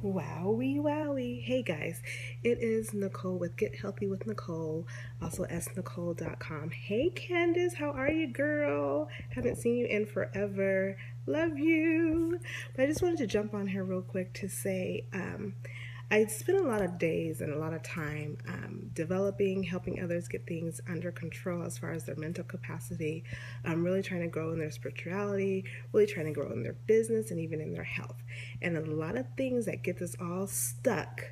Wowie, wowie. Hey guys, it is Nicole with Get Healthy with Nicole, also snicole.com. Hey Candace, how are you, girl? Haven't seen you in forever. Love you. But I just wanted to jump on here real quick to say, I spend a lot of days and a lot of time developing, helping others get things under control as far as their mental capacity. I'm really trying to grow in their spirituality, really trying to grow in their business and even in their health. And a lot of things that get us all stuck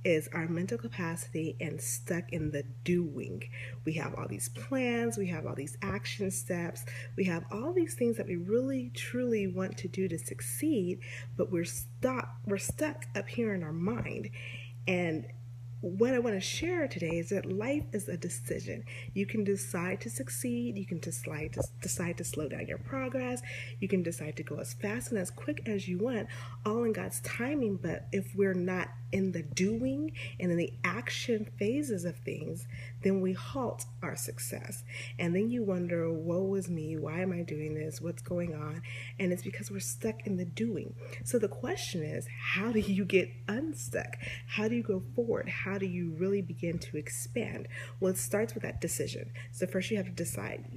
is our mental capacity and stuck in the doing. We have all these plans, we have all these action steps, we have all these things that we really truly want to do to succeed, but we're stuck up here in our mind. And what I want to share today is that life is a decision. You can decide to succeed. You can decide to slow down your progress. You can decide to go as fast and as quick as you want, all in God's timing. But if we're not in the doing and in the action phases of things, then we halt our success. And then you wonder, woe is me. Why am I doing this? What's going on? And it's because we're stuck in the doing. So the question is, how do you get unstuck? How do you go forward? How do you really begin to expand? Well, it starts with that decision. So first you have to decide,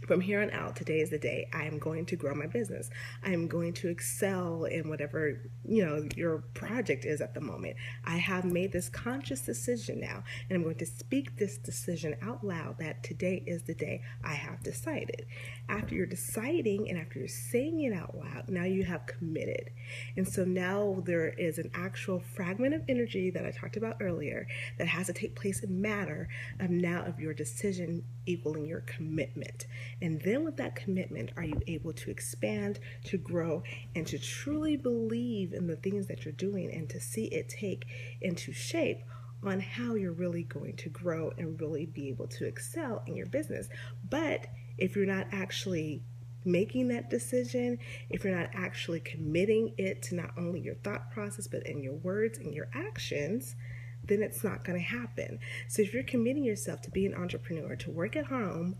from here on out, today is the day I am going to grow my business. I am going to excel in whatever, your project is at the moment. I have made this conscious decision now, and I'm going to speak this decision out loud that today is the day I have decided. After you're deciding and after you're saying it out loud, now you have committed. And so now there is an actual fragment of energy that I talked about earlier that has to take place in matter of your decision equaling your commitment. And then with that commitment, are you able to expand, to grow, and to truly believe in the things that you're doing and to see it take into shape on how you're really going to grow and really be able to excel in your business. But if you're not actually making that decision, if you're not actually committing it to not only your thought process, but in your words and your actions, then it's not going to happen. So if you're committing yourself to be an entrepreneur, to work at home,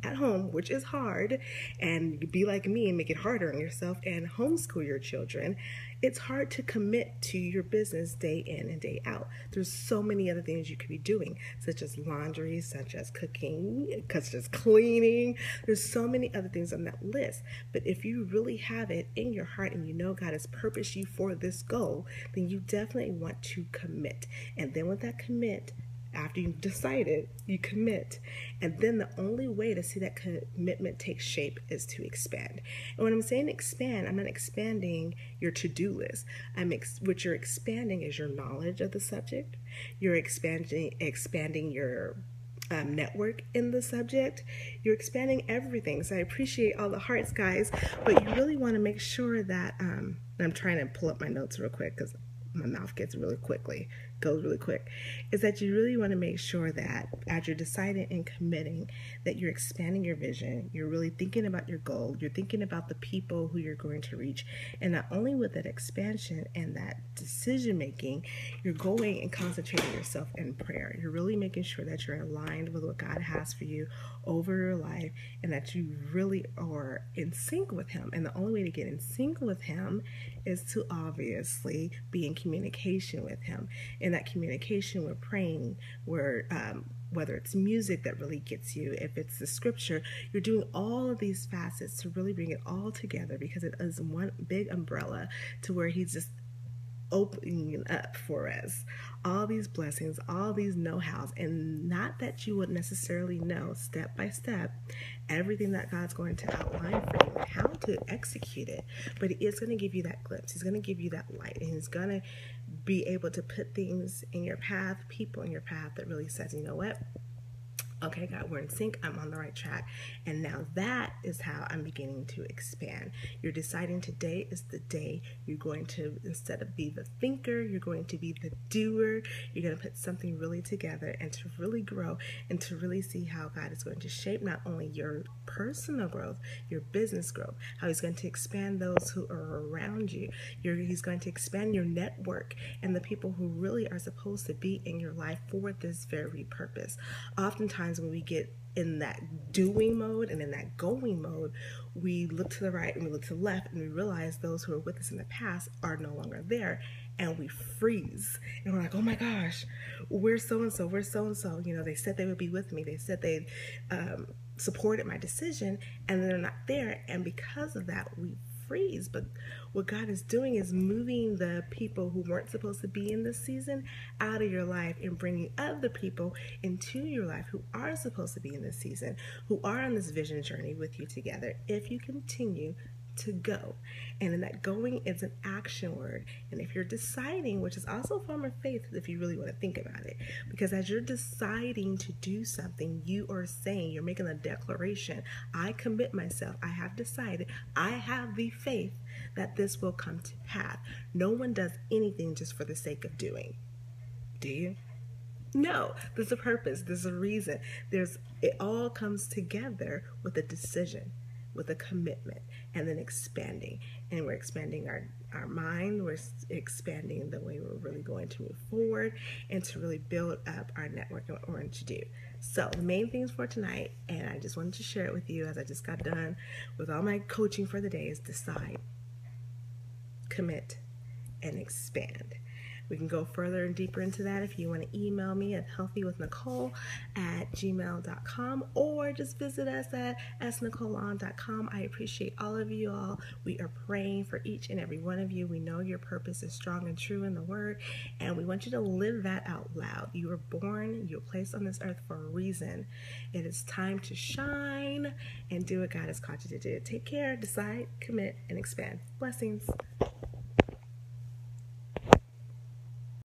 which is hard, and be like me and make it harder on yourself and homeschool your children, it's hard to commit to your business day in and day out. There's so many other things you could be doing, such as laundry, such as cooking, such as cleaning. There's so many other things on that list. But if you really have it in your heart and you know God has purposed you for this goal, then you definitely want to commit. And then with that commit, after you've decided, you commit. And then the only way to see that commitment take shape is to expand. And when I'm saying expand, I'm not expanding your to-do list. What you're expanding is your knowledge of the subject. You're expanding your network in the subject. You're expanding everything. So I appreciate all the hearts, guys. But you really want to make sure that, I'm trying to pull up my notes real quick because my mouth goes really quick, is that you really want to make sure that as you're deciding and committing that you're expanding your vision, you're really thinking about your goal, you're thinking about the people who you're going to reach. And not only with that expansion and that decision making, you're going and concentrating yourself in prayer. You're really making sure that you're aligned with what God has for you over your life and that you really are in sync with Him. And the only way to get in sync with Him is to obviously be in communication with Him. In that communication, we're praying, whether it's music that really gets you, if it's the scripture, you're doing all of these facets to really bring it all together because it is one big umbrella to where He's just opening up for us all these blessings, all these know-hows, and not that you would necessarily know step by step everything that God's going to outline for you and how to execute it, but He is going to give you that glimpse. He's going to give you that light, and He's going to be able to put things in your path, people in your path that really says, you know what? Okay, God, we're in sync. I'm on the right track. And now that is how I'm beginning to expand. You're deciding today is the day you're going to, instead of be the thinker, you're going to be the doer. You're going to put something really together and to really grow and to really see how God is going to shape not only your personal growth, your business growth, how He's going to expand those who are around you. He's going to expand your network and the people who really are supposed to be in your life for this very purpose. Oftentimes when we get in that doing mode and in that going mode, we look to the right and we look to the left and we realize those who were with us in the past are no longer there, and we freeze and we're like, oh my gosh, we're so and so, you know, they said they would be with me, they said they'd supported my decision, and they're not there, and because of that we freeze. But what God is doing is moving the people who weren't supposed to be in this season out of your life and bringing other people into your life who are supposed to be in this season, who are on this vision journey with you together, if you continue to go. And in that going is an action word. And if you're deciding, which is also a form of faith if you really want to think about it, because as you're deciding to do something, you are saying, you're making a declaration, I commit myself, I have decided, I have the faith that this will come to pass. No one does anything just for the sake of doing. Do you? No, there's a purpose, there's a reason. It all comes together with a decision, with a commitment, and then expanding. And we're expanding our mind, we're expanding the way we're really going to move forward and to really build up our network and what we're going to do. So the main things for tonight, and I just wanted to share it with you as I just got done with all my coaching for the day, is decide, commit, and expand. We can go further and deeper into that if you want to email me at healthywithnicole@gmail.com, or just visit us at snicoleon.com. I appreciate all of you all. We are praying for each and every one of you. We know your purpose is strong and true in the Word, and we want you to live that out loud. You were born, you were placed on this earth for a reason. It is time to shine and do what God has called you to do. Take care, decide, commit, and expand. Blessings.